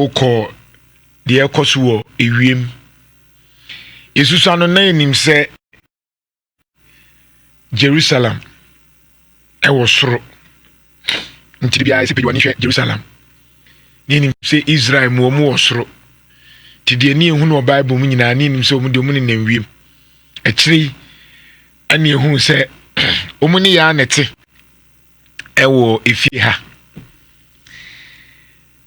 wokɔ deɛ ɛkɔ so wɔ ewiem yesusa no na enim sɛ Jerusalem ɛwɔ soro nti bia sɛ pɛdiwani hwɛ Jerusalem ne enim sɛ Israel mu wɔ soro ti deɛ ne ehu no Bible mu nyinaa ne enim sɛ ɔmo de ɔmo ne nam wiem akyiri ɛne ehu sɛ ɔmo ne ya nete ɛwɔ efie ha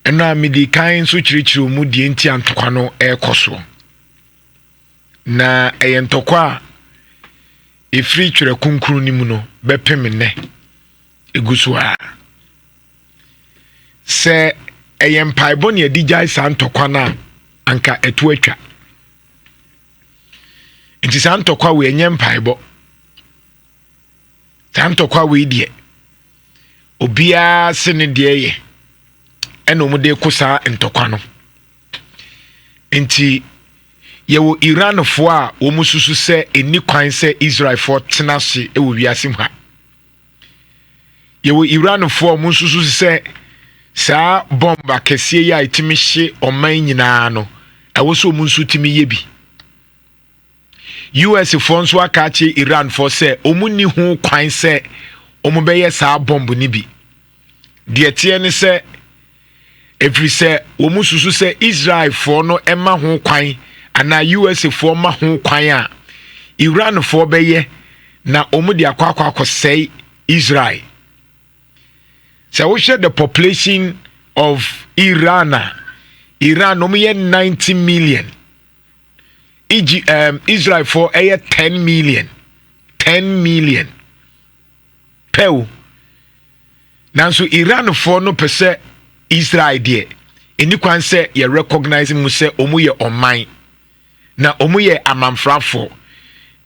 ɛna midi kan so kyerɛkyerɛ mu die nti antokwa no ɛkɔ so na ɛyɛ ntokwa a efiri twere kunkuru ni mu no bɛpem nnɛ egu so a sɛ ɛyɛ mpaebɔ ne adi gyae saa ntokwa na anka ɛto atwa nti saa ntokwa wɔ ɛnyɛ mpaebɔ saa ntokwa wɔ deɛ obiara se ne deɛ yɛ ɛna ɔmo de ko saa ntokwa no nti yɛwɔ Iranfoɔ a ɔmo susu sɛ eni kwan sɛ Israelfoɔ tena se ɛwɔ wiase mu ha yɛwɔ Iranfoɔ a ɔmo susu sɛ saa bomba kɛseɛ yi a ɛtumi hye ɔman nyinaa no ɛwɔ so ɔmo nso tumi yɛ bi US foɔ nso aka akyerɛ Iranfoɔ sɛ ɔmo ni ho kwan sɛ ɔmo bɛyɛ saa bomb ni bi deɛ teɛ ne sɛ ɛfiri sɛ ɔmo susu sɛ Israelfoɔ no ɛma ho kwan ana US foɔ ma ho kwan a Iranfoɔ bɛyɛ na ɔmo de akɔ Israel sɛ wohwɛ the population of Iran ɔmo yɛ 90 million Israelfoɔ ɛyɛ 10 million pɛw nanso Iranfoɔ no pɛ sɛ Israel deɛ eni kwan sɛ yɛ recognize mu sɛ ɔmo yɛ ɔman na ɔmo yɛ amanfrafo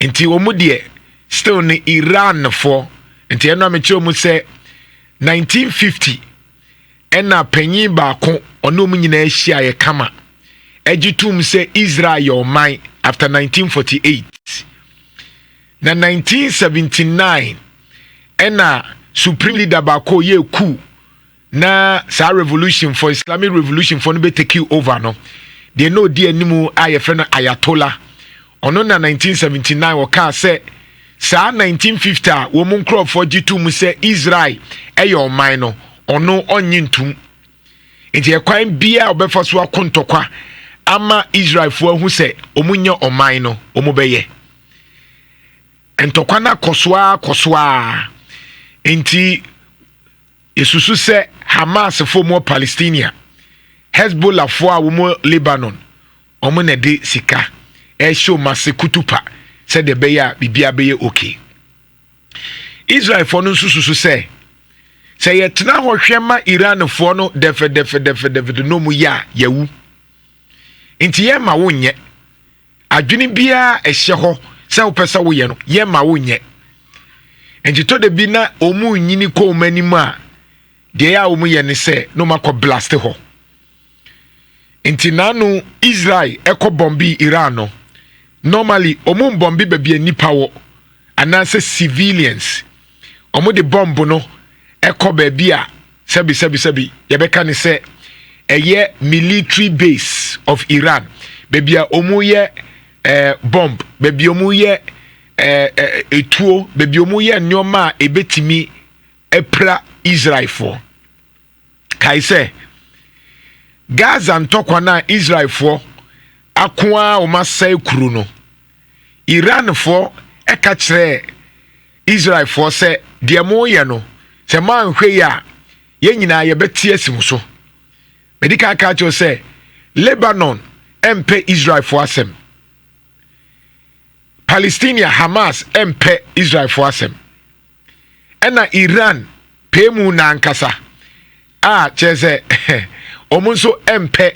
nti ɔmo deɛ still ne Iranfoɔ nti ɛno amekyerɛ ɔmo sɛ 1950 ɛna panyin baako ɔno ɔmo nyinaa ahyia yɛ kama ɛgye tum sɛ Israel yɛ ɔman after 1948 na 1979 ɛna supreme leader baako yɛ coup na saa revolution for Islamic revolution for no be take over no they know di animu a yɛ frɛ no Ayatollah ɔno na 1979 wɔka sɛ saa 1950 a wɔn nkurɔfoɔ gye to mu sɛ Israel ɛyɛ ɔman no ɔno ɔnye ntum nti ɛkwan bia ɔbɛfa so akontɔkwa ama Israelfoɔ ahu sɛ ɔmo nyɛ ɔman no ɔmo bɛyɛ ntɔkwa na kɔsoa nti esusu sɛ Hamas fo mo Palestine Hezbollah fo a wo Lebanon ɔmo na de sika ɛhyew mase kutupa sɛ de bɛyɛ a bibia bɛyɛ okay Israel fo no nso susu sɛ yɛtena hɔ hwɛ ma Iran fo no defe no mu ya yawu nti yɛ ma wo nyɛ adwene bia ɛhyɛ hɔ sɛ wo pɛ sɛ wo yɛ no yɛ ma wo nyɛ nti to de bi na ɔmo nyini kɔ ɔmo anim a deɛ ya ɔmo yɛ ne sɛ no makɔ blast hɔ nti nanu Israel ɛkɔ bombi Iran no normally ɔmo bombi baabi nipa wɔ anaasɛ civilians ɔmo de bomb no ɛkɔ baabi a sɛbi yɛbɛka ne sɛ ɛyɛ military base of Iran baabi a ɔmo yɛ bomb baabi ɔmo yɛ etuo baabi ɔmo yɛ nneɛma a ebetimi ɛpra Israel for kai sɛ Gaza ntɔkwa na Israel for akoa o masai kuru no Iran for ɛka kyerɛ Israel for sɛ deɛ mo yɛ no sɛ man hwɛ ya yɛn nyinaa yɛbɛte asim so medika aka kyerɛ sɛ Lebanon ɛmpɛ Israel for asɛm Palestinian Hamas ɛmpɛ Israel for asɛm ɛna Iran pemu na ankasa a kyerɛ sɛ ɔmo nso ɛmpɛ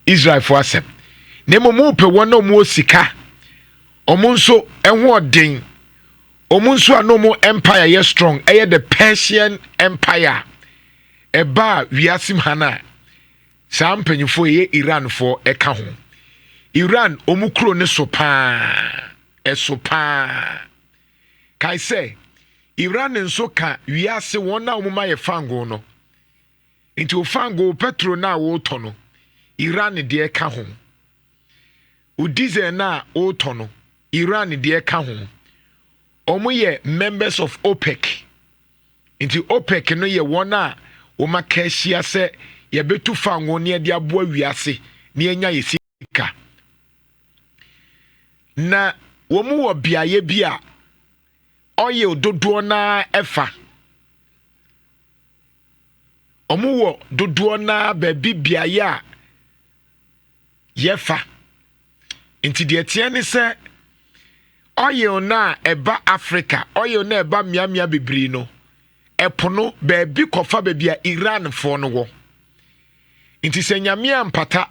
Israel for asɛm na mo pɛ wɔn na ɔmo sika ɔmo nso ɛho ɔden ɔmo nso a no mo empire yɛ strong ɛyɛ the Persian Empire ɛba wiasim hana saa mpanyinfo yɛ Iran for ɛka ho Iran ɔmo kuro ne so paa ɛso paa kai sɛ Iran nso ka wiase wɔn na ɔmo ma yɛ fango no nti o fango petrol na wo tɔ no Iran de ka ho o diesel na o tono Iran de ka ho omo ye members of OPEC into OPEC no ye wona wo makashia se ye betu fa ngo ne de aboa wiase ne enya ye sika na wo mu wo biaye bia oye ododo na efa omo wo dodo na ba biaye a yefa nti de tie ne se oye na eba Africa oye na eba miamia bebri no epono ba bi kofa ba bia Iran fo no wo nti se nyamia mpata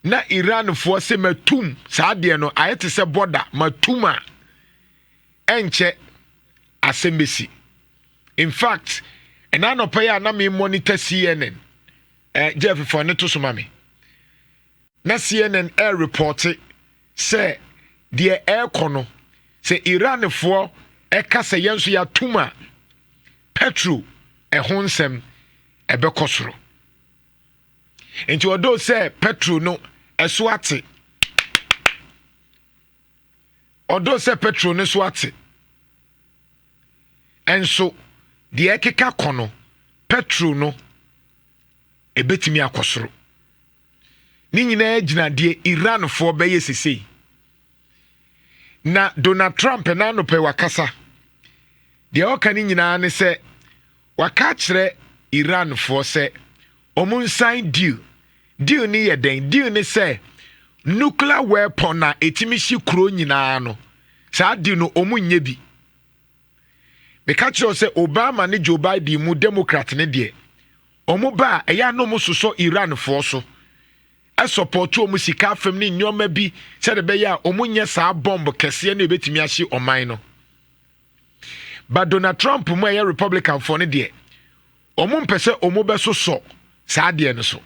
na Iran fo se matum saa de no ayete se border matuma enche asembesi in fact ena no pay na me monitor CNN Jeff for ne to so mame na CNN air report say the air kono say Iran fo eka se yenso ya tuma petrol ehonsem ebekosoro enti odo say petrol no eso ate odo say petrol no so ate enso the ekeka kono petrol no ebetimi akosoro ni nyina agina de Iran fo beye sesei na Donald Trump na no pe wakasa de oka ni nyina ne se waka kire Iran fo se omun sign deal ni ye den deal ni se nuclear weapon na etimi shi kuro nyina no sa deal no omun nye bi be ka kire se Obama ne Joe Biden mu Democrat ne de omu ba eya no mu soso Iran fo so a support omu sika fam ni nyoma bi se de be ya omu nye sa bomb kese na ebetimi ahye oman no but Donald Trump mu ya Republican for ne de omu mpese omu be so saa de no so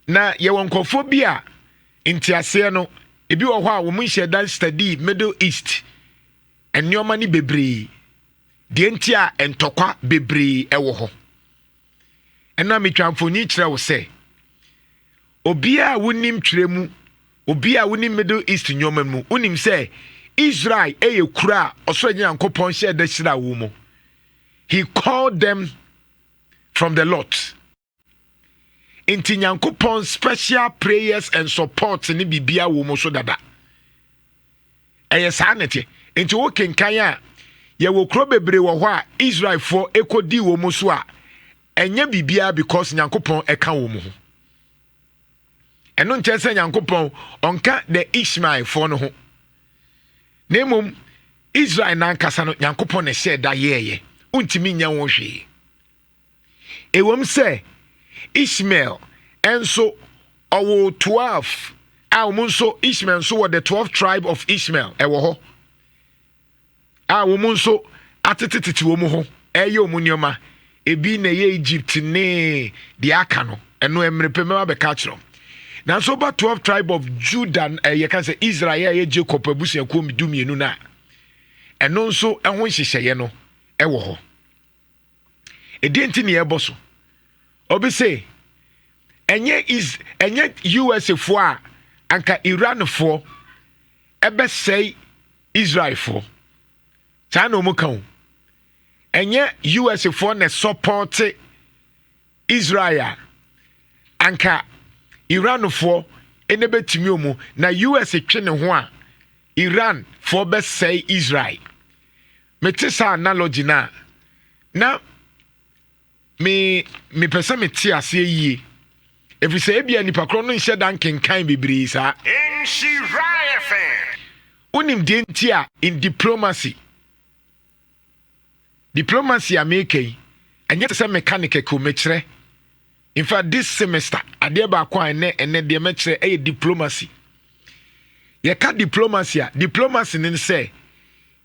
na ye wonkofo bi a ntiase no ebi wo ho a wo mun shedan study Middle East enyoma ni bebre de ntia entokwa bebre ewo ho ena metwamfoni kire wo se obi a wonim twiremu obi a wonim Middle East nyoma mu unim se Israel kura osoro nyankopon hye da hira wo mu he called them from the Lord inti nyankopon special prayers and support ni bibia wo mu so dada sa nete inti wo kenkan a ye wo kro bebre wo ho a Israel for ekodi wo mu so a enya bibia because nyankopon eka wo mu ho eno nche se nyankopon onka the Ishmael for no ho nemum Israel na nkasa no nyankopon ne hye da yeye untimi nya wo hwe ewom se Ishmael enso owo 12 munso Ishmael so what the 12th tribe of Ishmael ewo ho munso atetete wo mu ho eye omunioma ebi na ye Egypt ne de aka no eno emrepe mema be ka kiro na so ba 12 tribe of Judah ye kan say Israel ye Jacob abusia ko midumienu na eno nso ehon hyehyeye no ewo ho edenti ne ebo so obi say enye US fo a anka Iran fo ebe say Israel fo ta no mu kan enye US fo na support Israel anka Iran fo enebe timi omu na US twe ne ho a Iran fo be say Israel metisa analogy na me pese me ti ase yie efi se ebia nipa kro no nhye dan kenkan bibiri sa Nhyira fan unim de nti a in diplomacy american anya se mechanic ko mekire in fact this semester ade ba kwa ene de mekire e diplomacy ye ka diplomacy nin se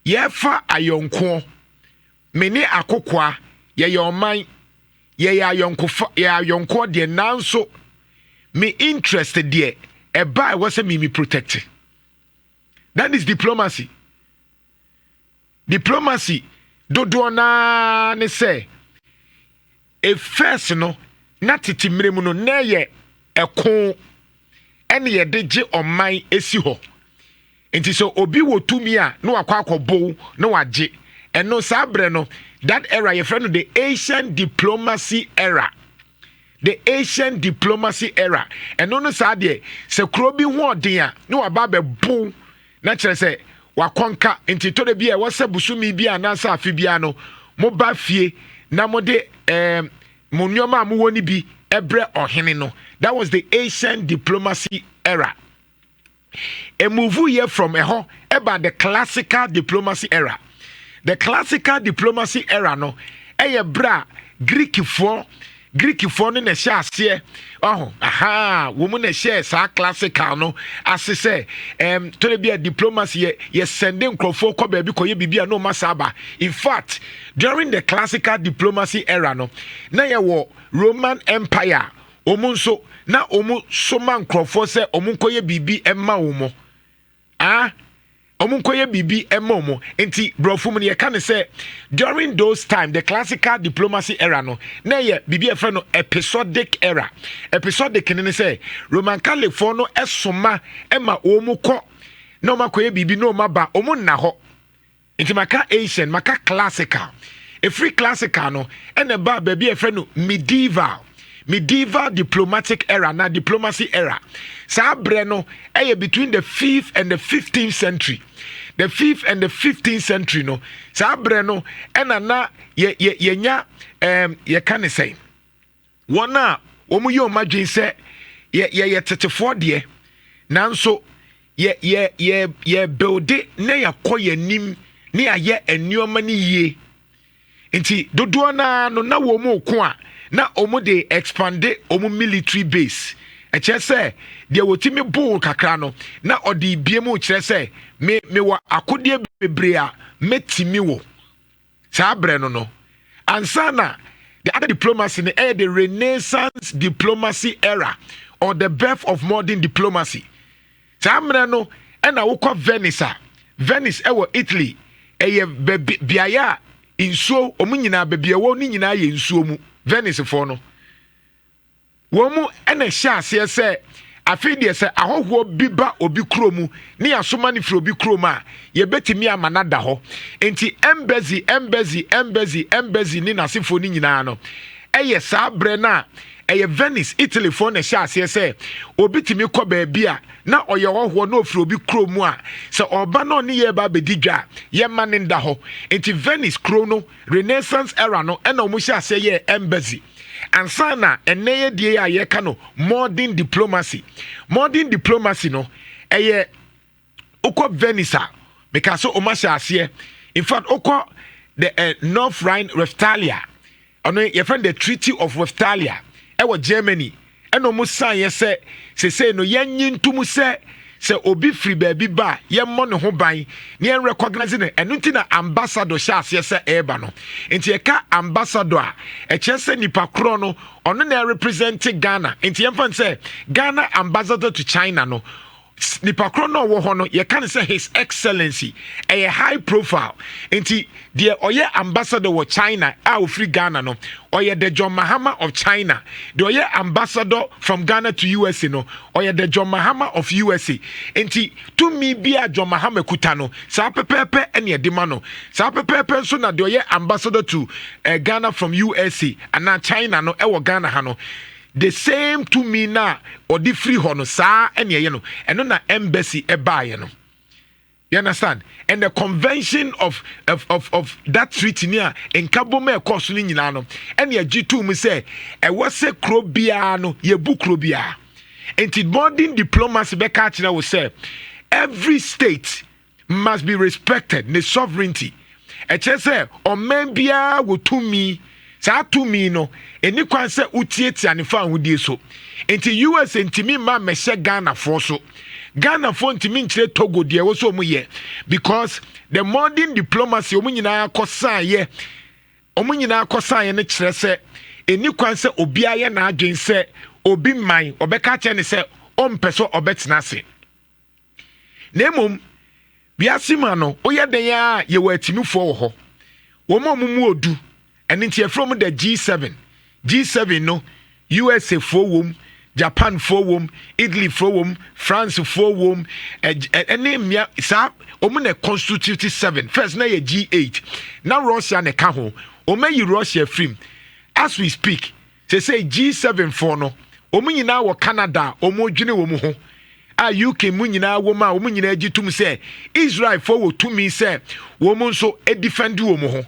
ye fa ayonko meni akokwa ye yoman ye ayonko de nanso me interested de e ba was me protect. That is diplomacy dodo na ne say e first no na tete mmerɛ mu no na yɛ ɛko ɛne yɛde gye ɔman esi hɔ nti so obi wɔ tumi a na wakɔ akɔbo na wagye ɛno saa berɛ no that era yɛfrɛ no the Asian diplomacy era ɛno no saa deɛ sɛ kuro bi ho ɔden a na waba bɛbo na kyerɛ sɛ wakɔnka nti tɔde bi a ɛwɔ sɛ busumi bi a anaasɛ afe bia no moba fie na mode mo nneɔma a mowɔ no bi ɛbrɛ ɔhene no. That was the Asian diplomacy era. A move here from about the classical diplomacy era. The classical diplomacy era no bra Greek for no na share woman na share sa classical no as say to be a diplomacy ye sending crofo ko baby ko ye bibia no masaba. In fact, during the classical diplomacy era no na ye wo Roman Empire omunso na omu soma nkrofo se omunkoye bibi emma omo omunkoye bibi emma omo enti brofo mu ye kan say during those time the classical diplomacy era no na ye bibi efre no episodic era. Episodic ni say Roman Catholic for no esoma emma omu ko na omakoye bibi no maba omu na ho enti maka ancient maka classical a free classical no ene ba baby efre no medieval diplomatic era na diplomacy era saa bre no between the 5th and the 15th century. The 5th and the 15th century no saa bre no na nya ye kan say wona omu ye omadwen se ye tetefo de nanso ye build na yakoye nim na aye enuoma ni yie nti dodo na wo mu ko a na omu de expande omu military base eche se de wotimi bull kakra no na odi biemu kire se me wa akode bebre a metimi wo saa bre no ansana the other diplomacy the Renaissance diplomacy era or the birth of modern diplomacy. Saa mre no na wokɔ Venice ewo Italy biaya insuo omu nyina bebia wo ni nyina ye insuo mu Venice for no womu ene hye ase se afi de se ahoho biba obi kromu ni asoma ni fro obi kroma ye betimi amanada ho enti embassy ni nasifo ni nyina no eye saa bre na eye Venice Italy for na hye ase se obi timi kɔ ba bia na oye hoho na ofri obi kromu a se oba no ne ye ba bedidwa ye maninda ho enti Venice krono Renaissance era no ena omu hye ase ye embassy. Ansana eneye die a ye ka no modern diplomacy no eye ukọ Venice because o ma ase in fact ukọ the North Rhine-Westphalia ono ye friend the Treaty of Westphalia ewo Germany eno mu san ye se no yenyi ntum se obi free baby ba ye mo ne ho ban ne en recognize ne enu nti na ambassador sha ase se eba no nti ye ka ambassador a chese nipa kro no ono na represent Ghana nti ye fan se Ghana ambassador to China no nipa kro no wo ho no ye kan say his excellency a high profile nti de oye ambassador wo China a free Ghana no oye the John Mahama of China de oye ambassador from Ghana to USA no oye the John Mahama of USA nti to me bia John Mahama kuta no sa pepepe ene de ma no sa pepepe so na de oye ambassador to Ghana from USA and China no e wo Ghana ha no the same to me na or the free hono sa ene ye no eno na embassy e bae no. You understand? And the convention of that treaty near in Kabome course ni nyina no ene ye G2 mu say e wose krobia no ye bu krobia. And modern diplomacy be ka kire wo say every state must be respected the sovereignty. E che say o man bia wo to me saa to me no eni kwan se utietia ne fa hodie so enti US ntimi ma mehye Ghana for so Ghana for ntimi nkyere Togo de wo so mu ye because the modern diplomacy omunyina akosan ye ne kyere se eni kwan se obi aye na adwen se obi man obeka kye ne se ompeso obetena se nemom biasima no oye den ya ye wa atimifo wo ho wo mu odu and into from the G7 no USA for wom, Japan for wom, Italy for wom, France for wom, name ya sa omune constitutive 7 first na ye G8 now Russia ne ka ho omayi Russia film as we speak say G7 for no omu nyina wo Canada omu dwene wo mu ho a UK mu nyina wo ma omu nyina agitum say Israel for wo tumi say wo mu nso e defend wo mu ho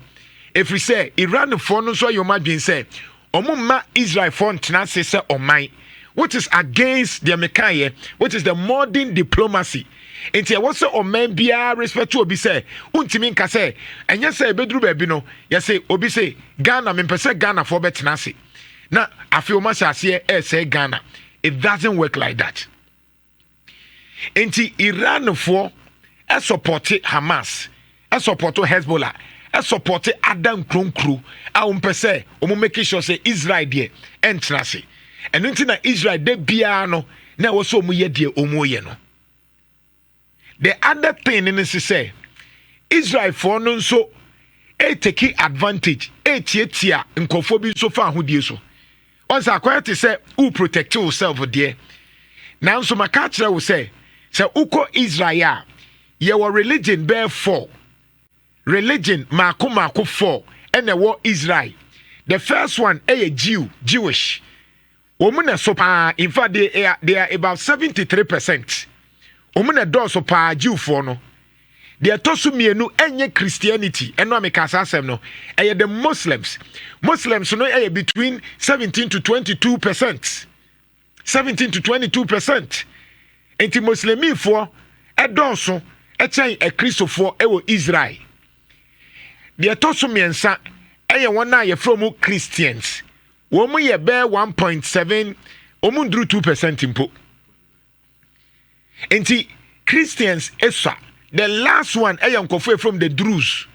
efri say Iran for no so yo madwen say omu ma Israel for ntena se oman which is against the mekaye which is the modern diplomacy. Enti e say oman bia respect to obi say untimi nka say enye say bedru ba bi no ye say obi say Ghana me pese Ghana for betena se na afi o ma say say Ghana. It doesn't work like that. Enti Iran for support Hamas, support Hezbollah, support Adam Kronkru, a pese o make sure say Israel there entra se. And until na Israel de bia no na wo so mu ye de omo ye no. The other thing in this say Israel for no so take advantage tietia nkofo bi so fa ahodie so. Once acquire to say who protect yourself there. Now so maka kire wo say uko Israel ye wo religion bear 4. Religion mako 4 and the war Israel. The first one Jewish. Women so pa in fact they are about 73%. Women do so pa Jew for no. They are tosu mienu enye Christianity eno amekasa asem no. The Muslims. Muslims no between 17 to 22%. 17 to 22%. Enti Muslimi for edonso echen Christopher ewo Israel. They are tosu miensa wana ye from Christians. Womu ye bear 1.7 omu ndru 2% impo. Enti Christians esa the last one nkofo from the Druze.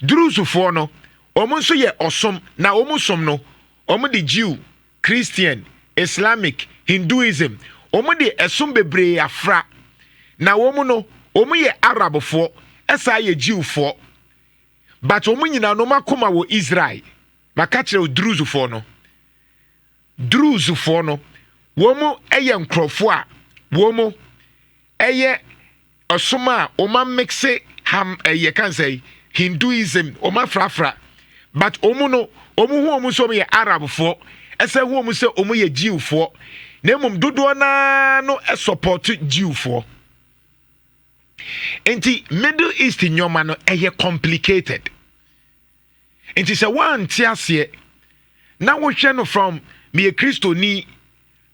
Druze for no omu so ye osom na omu som no omu the Jew, Christian, Islamic, Hinduism omu de esom bebre afra na omu no omu ye Arab for esa ye Jew for but omu nyina no makoma wo Israel. Maka kire Druze for no. Druze for no. Womo eye nkrofo a womo eye osoma oma mixe ham eye kan say Hinduism oma frafra but omu no omu hu omu so ye Arab for ese hu omu se omu ye Jew for na mum dodo na no support Jew for. Enti Middle East nyoma no eye complicated. Enti se wan tiase na wo hwe no from me a Christoni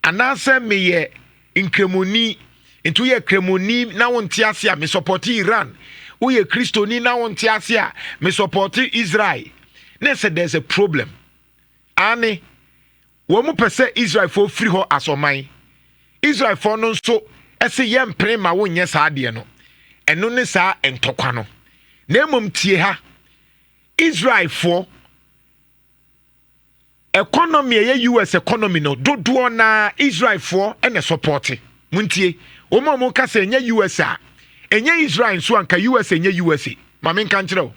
anase me ye inkremoni into ye kremoni na won tiase a me support Iran wo ye Christoni na won tiase a me support Israel. Na say there's a problem. Ani wo mu pese Israel for free ho asoman. Israel for no so ese ye mpre ma wo nye sa de no. Eno ne sa entokwa no. Na emom tie ha Israel for economy US economy no dodo na Israel for and support muntie omo ka say nya US a enye Israel so anka US enye USA mame nka nkyerɛw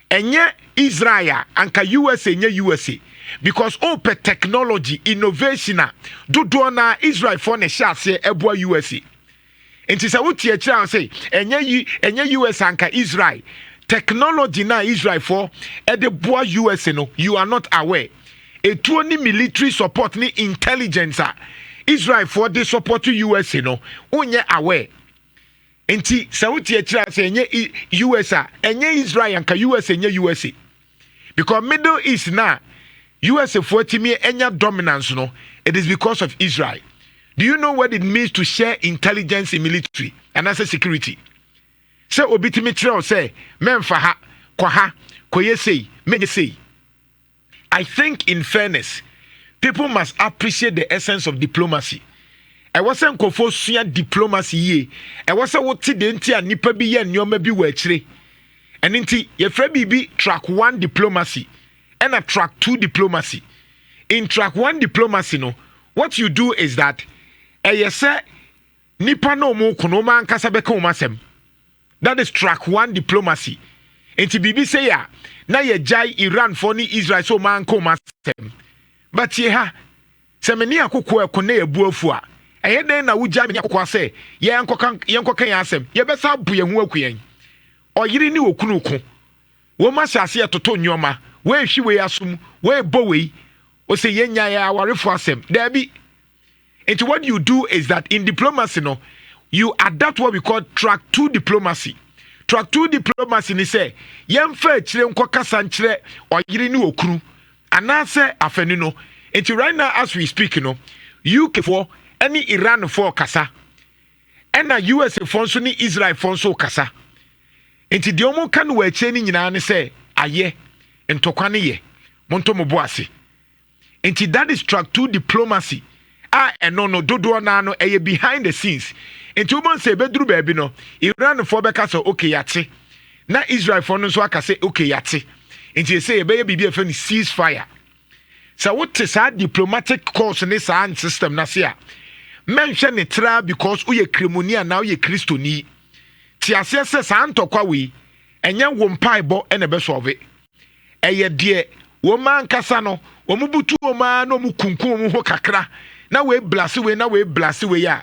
enye Israel anka US enye USA because open technology innovation a dodo na Israel for ne hyase eboa USA enti say wotie kyerɛ say enye US anka Israel technology na Israel for the boy USA no you are not aware. It only military support ni intelligence Israel for the support to USA no unye aware. Enti Saudi Arabia say nye USA enye Israel anka USA nye USA because Middle East na USA for timi enya dominance no it is because of Israel. Do you know what it means to share intelligence in military and as a security? Say obitimi kire o say memfa ha kwa ha koye sei me sei. I think in fairness people must appreciate the essence of diplomacy. I wasn't nkofo sua diplomacy ye. I wasn't what ti de nti a nipa bi ye nyoma bi wa akire. And nti ye fra bibi track 1 diplomacy and a track 2 diplomacy. In track 1 diplomacy no what you do is that say nipa no mo kono ma nkasa beka o masem. That is track 1 diplomacy. Enti bibi say ya na ye jai Iran for ni Israel so man ko masem. but ye ha se meni akoko ekone ebuafu a eye den na wugya meni akoko ase ye enkoka ya asem ye besa bu ye hu akuyen oyiri ni okunu ko wo ma sase etoto nyoma we hwi we asum we bo we o se ye nya ya awarefo asem there be. And what you do is that in diplomacy, no, you adapt what we call track 2 diplomacy. Track 2 diplomacy ni say, yem fe chire nko kasa nchire oyiri ni okru. Anase afenu no. And right now as we speak, UK for any Iran for kasa. And na US for so ni Israel for so kasa. And the omo kan we che ni nyina ne say aye ntokwa ne ye. Monto mo boase. And that is track 2 diplomacy. And no dodo na no behind the scenes. Enti woman say bedru baby no Iran for beka so okay yate. Na Israel for no so aka say okay yate. Enti say be bibia fa ni ceasefire. So what is that diplomatic course in this system na say mention it tra because uye krimonia na uye kristoni. Ti ase se santokwa we enye wo mpaibo ene be solve. Eye de wo man kasa no wo mubutu wo ma no mu kunkum mu ho kakra. Now we blast away ya.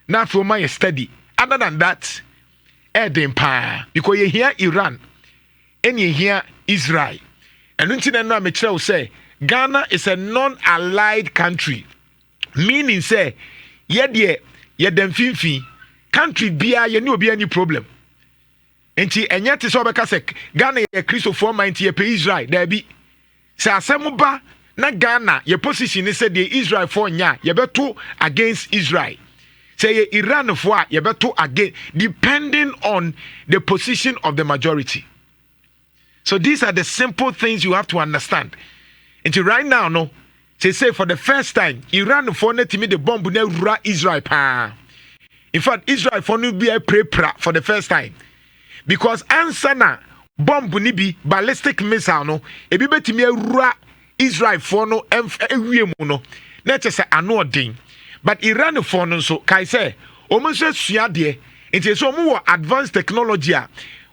Now for my study. Other than that, because you hear Iran and you hear Israel. And until me say Ghana is a non-allied country. Meaning say, ye dem finfi country bia ye no be any problem. Enti enyate so beka say Ghana ye Christopher mind ye pe Israel. There be say asemu ba na Ghana your position is said the Israel for nya you beto against Israel. Say Iran for you beto again depending on the position of the majority. So these are the simple things you have to understand. Until right now, no, say for the first time, Iran for net me the bomb ne rura Israel pa. In fact, Israel for no be a pra for the first time. Because answer na bomb ni bi ballistic missile no e bi betimi rura Israel for no ewie mu no na che say ano odin but Iran for no so kai say omo so sua de enti so omo wo advanced technology a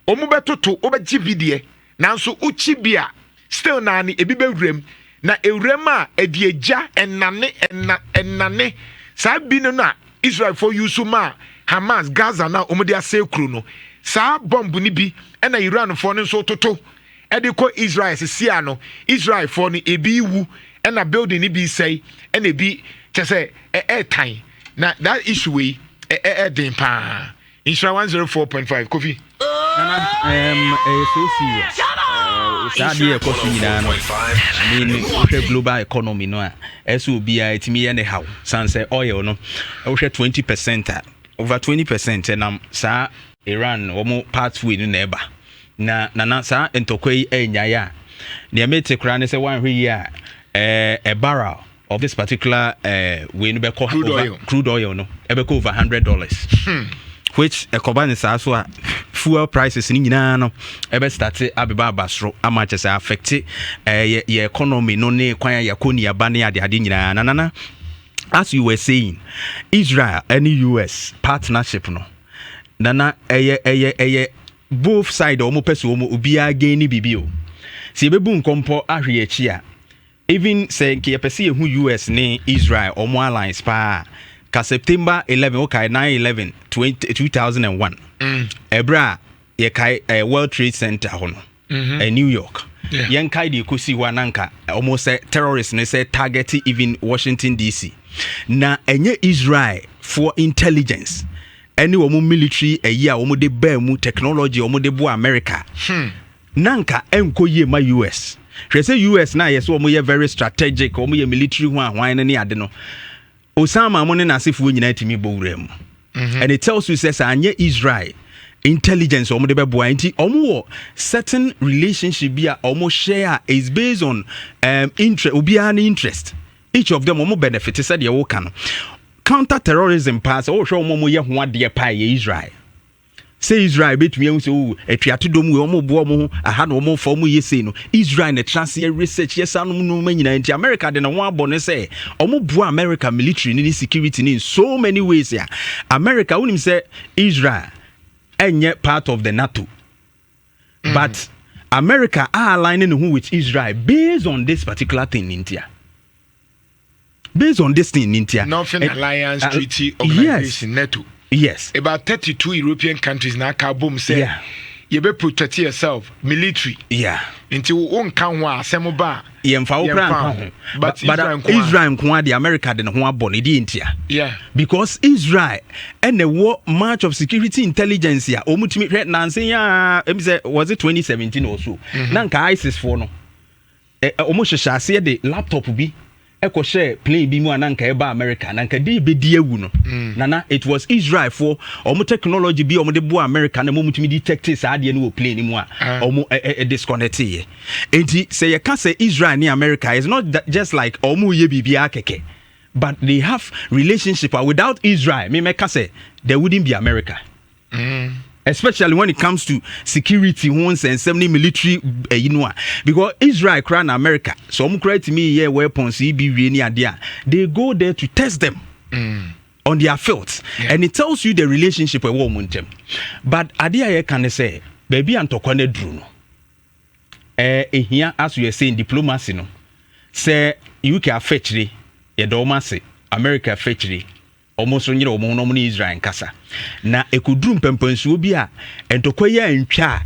omo betoto obegye bidie nanso uchi bia still na ni ebi bewrem na ewrem a edieja enane sa bi no na Israel for use ma Hamas Gaza na omo de asekru no sa bomb ni bi na Iran for no so toto ediko Israel sia no Israel for no ebi wu na building ni bi say na ebi che say time na that issue we den pa Israel 104.5 Kofi so serious Sadia Kofi no I mean global economy no eso bia etimi ye ne how sanse oil no we 20% over 20% na sa Iran omo pathway no na eba na sa entokoi enyaya ne mete kra ne se wan hwe ya a barrel of this particular we no be crude oil no e be over $100 which a combine is also fuel prices ni nyina no e be start abeba abasro amache say affect ye economy no ne kwan ya koni aba ne ade nyina na as you were saying Israel and US partnership no nana both side omo pese omo obia gain ni bibio si ebebu nkompo ahwe achi a even say ke pese ehu US ne Israel omo alliance pa ka September 11 okay 9/11 2001 ebra ye kai World Trade Center hono New York yen kai de kosi wa nanka almost say terrorists ne say target even Washington DC na enye Israel for intelligence any woman military a year woman de bemu technology woman de bo America nanka enko ye ma US she say US na yes woman ye very strategic woman ye military hwan ne ade no Osama mo ne nasefo nyina timi bowrem and it tells you says anye Israel intelligence omo de bebo anti omo certain relationship bia omo share is based on interest obia na interest each of them omo benefit said ye wo kan counter terrorism pass o hwe omo ye ho ade pa ye Israel say Israel betumi ehun so etuato dom we omo bo omo aha na omo fo omo yese no Israel na trans research yesa no no manyina nti America de na ho abone say omo bo America military ni security ni in so many ways ya America unim say Israel enye part of the NATO but America are aligning who with Israel based on this particular thing in India based on this thing India Northern Alliance Treaty Organization NATO. Yes. About 32 European countries now can boom say you be protect yourself military. Yeah. Until one can wa semoba. But Israel the America then who born in India. Yeah. Because Israel and the war march of security intelligence ya omutimi red nancy ya was it 2017 or so. Nanka ISIS for no. Almost shall the laptop be Echo share play bi mu ananka eba America nanka dey be die wu no nana it was Israel for omo technology bi omo de bo America na mo mutumi detect saa de no play ni mu a omo disconnect ye enti say ye ka say Israel ni America is not just like omo ye bibia keke but they have relationship without Israel me ka say there wouldn't be America. Especially when it comes to security ones and 70 military because Israel crown America so create me weapons they go there to test them on their fields and it tells you the relationship with woman but adia can say baby and tokone dru no here as we are saying diplomacy no say UK fetchery ye do say America fetchery almost on your own Israel and Kasa. Na ekudrum pempensuo bi a entokoya ntwa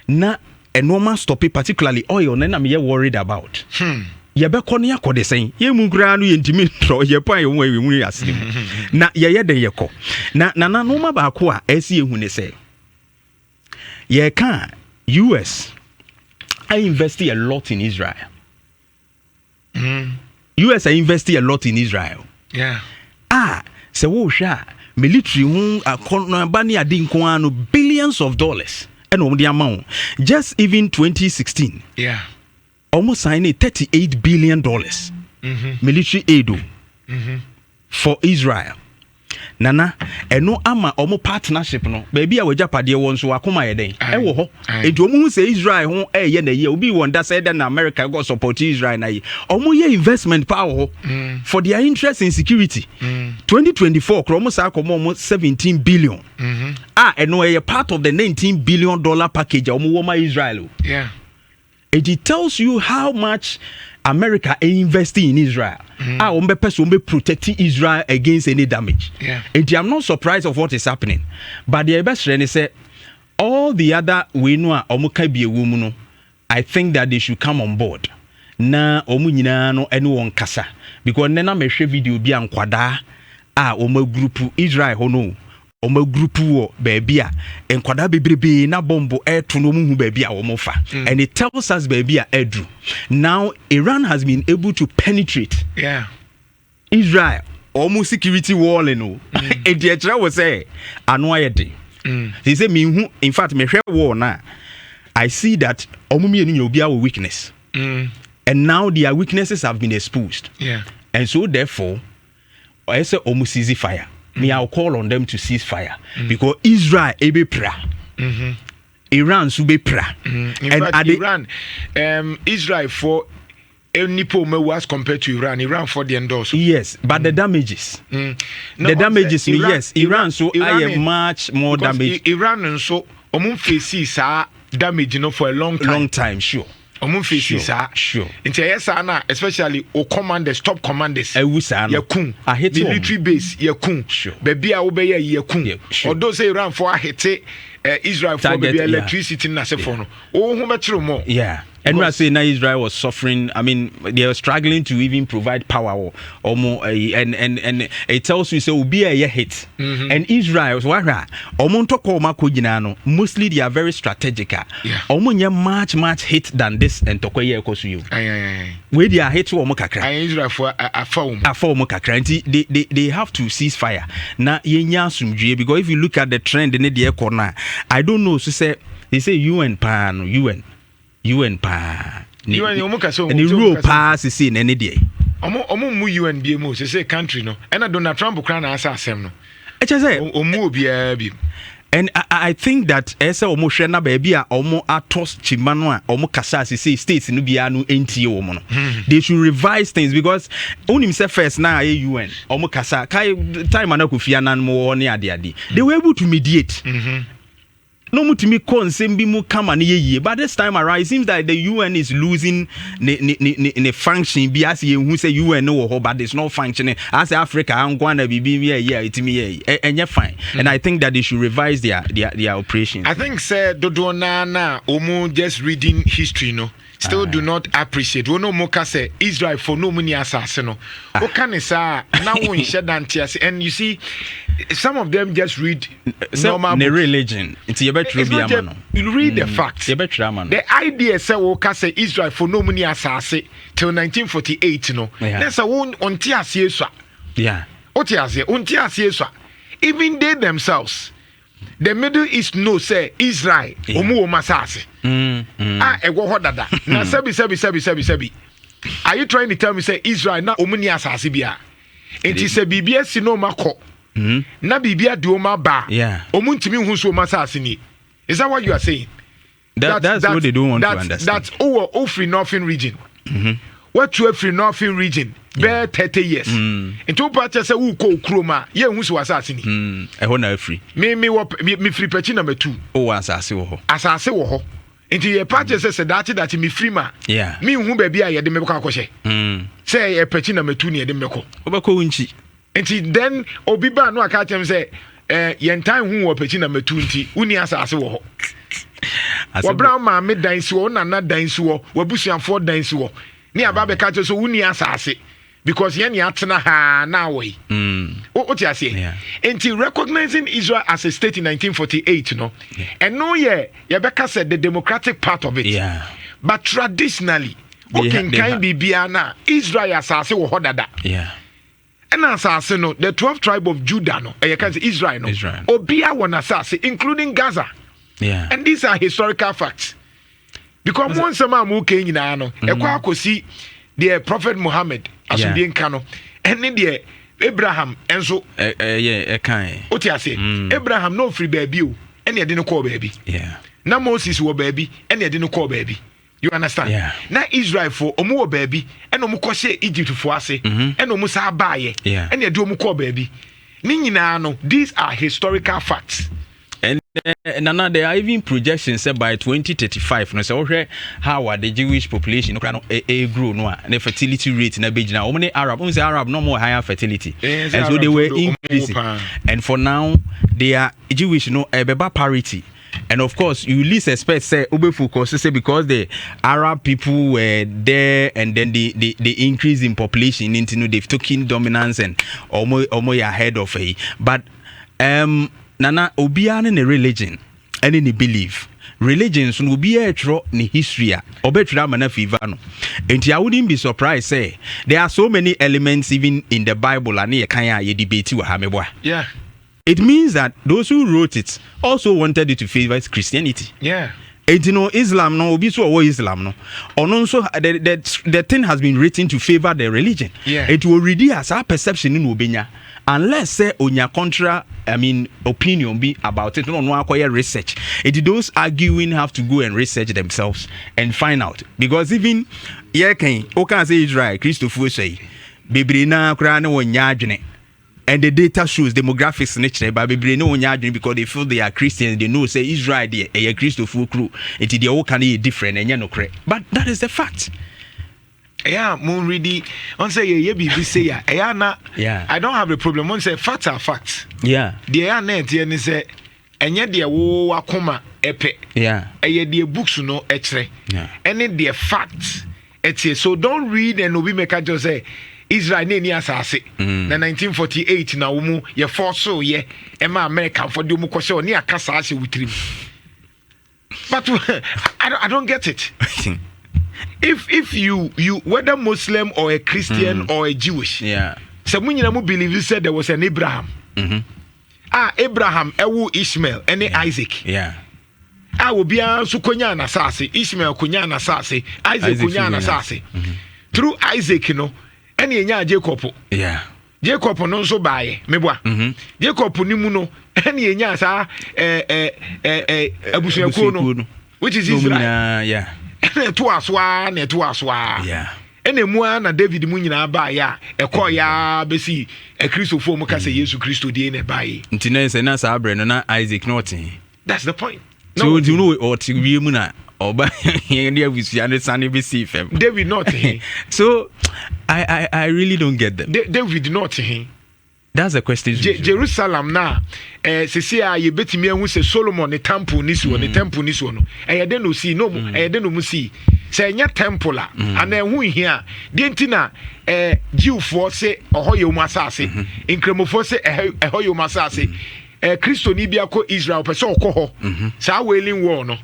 na enoma stop particularly oil na me worried about. Ye be kɔ ne akɔ de sen. Ye mu kura no ye ntimi tro ye pan ye wo emu asem. Na ye de ye kɔ. Na no ma ba ko a esi ehu ne se. Ye kan US I invest a lot in Israel. US I invest a lot in Israel. Yeah. Se wo hwa military hu akonabani adi nko ano billions of dollars and om the amount just even 2016 almost signed $38 billion military aid for Israel nana eno ama omo partnership no baby a wajapade won so akoma ye den e wo ho enti omo hu say Israel ho ye na ye obi wonder say that America go support Israel na ye omo ye investment power ho for their interest in security 2024 kromo sa akomo omo 17 billion eno ye part of the $19 billion package omo wo ma Israel it tells you how much America investing in Israel. Protect Israel against any damage. And I'm not surprised of what is happening. But the best friend say all the other we know I think that they should come on board. Na omunyina no anyone kasa because nena me hwe video bi ankwada group Israel hono omo group wo baby a enkwada bebrebe na bombo to no mu baby a omofa and it tells us baby a edu now Iran has been able to penetrate Israel omo security wall no e de kira was say anu ayede he say me hu in fact me hwe war na I see that omo me enu obi a weakness and now their weaknesses have been exposed and so therefore I say omo seize fire. Me, I'll call on them to cease fire because Israel ebe pra, Iran sube pra, and fact, Iran, Israel for Nipo was compared to Iran for the endorse. Yes, but the damages, the damages, yes, Iran so I have much more damage. Iran and so faces damage, for a long time, sure. Sure. Especially commanders, top commanders. Yakun. Military base. Yakun. Sure. Baby, I obey Yakun. Although say Iran for Israel for baby electricity na se for no. Oh, who much more? Yeah. And when I say now Israel was suffering, I mean they are struggling to even provide power or more, and it tells you so will be a hit. And Israel mostly they are very strategic. Much hit than this and Tokoye Kosu. Where they are hit to Israel for a form they have to cease fire. Now because if you look at the trend in the corner, I don't know. So say they say UN pa ni rule pass is in any day mu UN BMO say country no and Donald Trump kra na asa asem no e che say omu obia bi and I think that ese omo hwe na ba bia omo atos chimano a omo kasa say states no bia no entie omo no they should revise things because onim say first na UN omo kasa kai time na kofia nan mo ne ade they were able to mediate no mutimi consem bi mu kama ne ye but this time around it seems that the UN is losing ne function bi as ye hu say UN no ho but it's not functioning as Africa angwana bibi itimi ye enye fine and I think that they should revise their operations. I think say dodo na omu just reading history no still do not appreciate we no moka say Israel for no muni asase no o kan say na won shedantiase and you see some of them just read normal religion into your better you read the facts the idea say we can say Israel for no muni asase till 1948 no that's a won onti ase so oti ase onti ase so even they themselves the Middle East know say Israel omu masase ego hodada na sebi are you trying to tell me say Israel na omu ni asase bia enti say bibia si no makọ na bibia de oma ba omu ntimi hu so masase ni is that what you are saying? That's what they don't want to understand. That's our free northern region. What to free northern region bear 30 years into part say who ko kroma ye hu so asase ni e ho na free me free pechi number 2 asase wo ho into ye part say that me free ma me hu ba bia ye de me ko akoshe say ye pechi number 2 ni ye de me ko obako unchi into then obi ba no aka chem say ye ntan hu wo pechi number 2 nti uni asase wo ho wo bra ma me dan si wo na dan si wo wabusuafo dan si wo ni aba be ka so uni asase because yen ya tena ha na way what you say until recognizing Israel as a state in 1948 no and no ye beka said the democratic part of it but traditionally can be biana Israel asase wo hodada and asase no the 12th tribe of Judah no e can say Israel no obia won asase including Gaza and these are historical facts because one sama mu ke nyina no e kwa akosi the prophet Muhammad asubien kano ene de Abraham enso kan oti ase Abraham no free baby o ene de no call baby na Moses wo baby ene de no call baby you understand na Israel for omo wo baby ene omo ko she Egypt for ase ene omo sa baaye ene de omo call baby ni nyina no these are historical facts. And there are even projections said by 2035 no say how the Jewish population no grow no the fertility rate na be na omni Arab no more higher fertility and so they were increasing and for now they are Jewish no beba parity. And of course, you least expect say focus say because the Arab people were there and then the increase in population into they've taken dominance and almost ahead of it. But Nana obiane ne religion and any belief. Religions will be a tro ni history or betra mana fever no. And I wouldn't be surprised say there are so many elements even in the Bible and ye kanya ye debate wa hameboa. Yeah. It means that those who wrote it also wanted it to favor Christianity. Yeah. And you know Islam no obi so or Islam no. Or also the thing has been written to favor the religion. Yeah. It will ready as our perception in obenya. Unless say on your contra opinion be about it, no acquire research. It those arguing have to go and research themselves and find out. Because even can say Israel, Christopher say, Bibrina Krana or Nyajene. And the data shows demographics nature, but Bibrina or Nyajene because they feel they are Christians, they know say Israel a Christopher crew, it is all can be different and no correct. But that is the fact. Yeah, moon ready. On say ye be say na. Yeah. I don't have a problem. On say facts are facts. Yeah. The are net ye say enye de wo akoma epe. Yeah. Eye de books no etre. Yeah. Any the facts etie. So don't read and obi make just say Israel ne ni asase. Na 1948 na wo mu ye force ye ema America for de mu kwose oni akasa ase witrim. But I don't get it. If you whether Muslim or a Christian or a Jewish, so when you believe you said there was an Abraham, Abraham, ewu Ishmael, and Isaac, will be a sukonya na sase, Ishmael kunya na sase, Isaac kunya na sase. Through Isaac, you know, any Jacob, Jacob no so buy meboa. Jacob ni mu no, any nya sa abusuakuo no, which is Israel. To aswa. Yeah. Ene mua na David mu nyina ba ya ekọ ya besi e Christopher mu ka say Jesus Christo die ne ba yi. Ntine se na sa abre no na Isaac notin. That's the point. So you know or TV muna oba here we see understand be see fam. David not he. So I really don't get them. David not he. That's the question. Jerusalem na sisi a ye betimi ehu se Solomon ne temple ni so ne temple ni so no de no see no de no mu see se nya temple a ana ehu hia de ntina Jewfo se ohoye mu asase inkremofo se ehoye mu asase Kristo ni bia ko Israel pese okoho sa wailing war no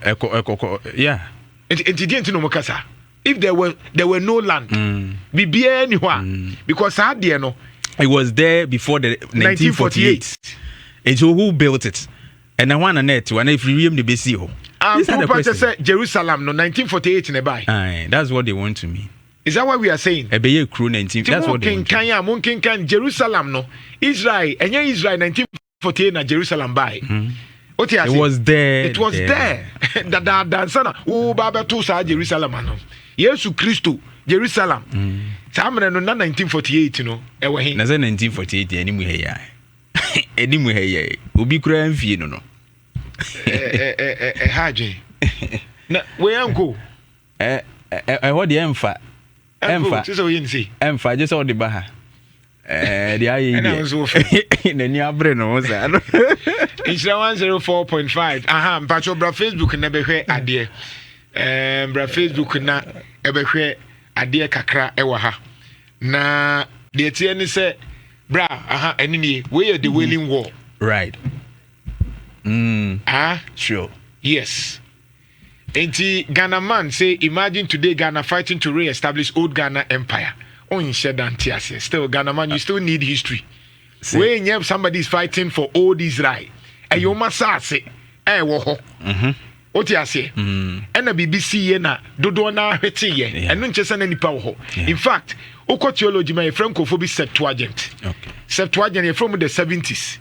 yeah enti de ntino mo kasa if there were no land bibia ni ho because that there no it was there before the 1948. And so who built it? And I want to net one if you the BC ho. Jerusalem no 1948 in a buy. That's what they want to mean. Is that what we are saying? A be crew 19. That's what they want. Can Jerusalem no Israel and Israel 1948 na Jerusalem buy. It was there. It was there. That sana. Oh, Baba to sa Jerusalem no. Yesu Kristo Jerusalem. Samre no na 1948 no. Ewe hin. Na 1948 enimu he ya. Enimu he ya. Obi kura mfie no no. Haje. Na we anko. What the emfa. Emfa. So we see. Emfa just all the baha. The aye. Na ni abre no sa. Nhyira 104.5. Aha, mpacho bra Facebook na behwe ade. Bra Facebook na ebehwe ade kakra ewa ha. Na de tie ni se bra aha eni ni we the wailing war. Right. Sure. Yes. Enti Ghana man say imagine today Ghana fighting to re-establish old Ghana empire. On Shedantias. Still Ghana man you still need history. When somebody is fighting for old Israel. And you must say wo ho. What you say? And a BBC ye na dodo na hwete ye. And no nchese na nipa wo ho. In fact, oko theology my Francophobia Septuagint. Okay. Septuagint from the 70s.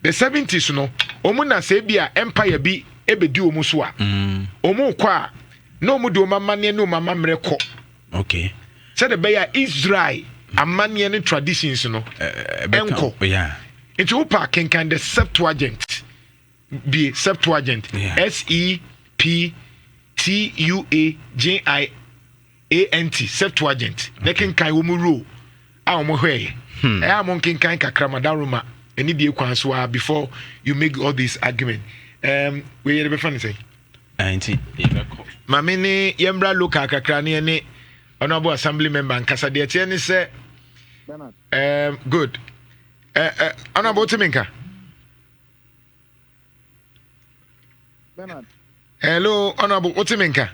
The 70s no, omo na se bia empire bi ebedi omo so a. Omo kwa no omo de omo mane no mama mreko. Okay. Said the beya Israel amane ne traditions no. Enko. Yeah. Into upa can the Septuagint be Septuagint Septuagint Septuagint they can kai wo mu ro a wo mo hwe e a mo kin kan kakra madaruma eni die kwan so before you make all this argument we here be fan say anti mame ni yembra local kakra ne ene honorable assembly member nkasa de tie ne say good honorable Timinka Bernard. Hello, honorable Otiminka.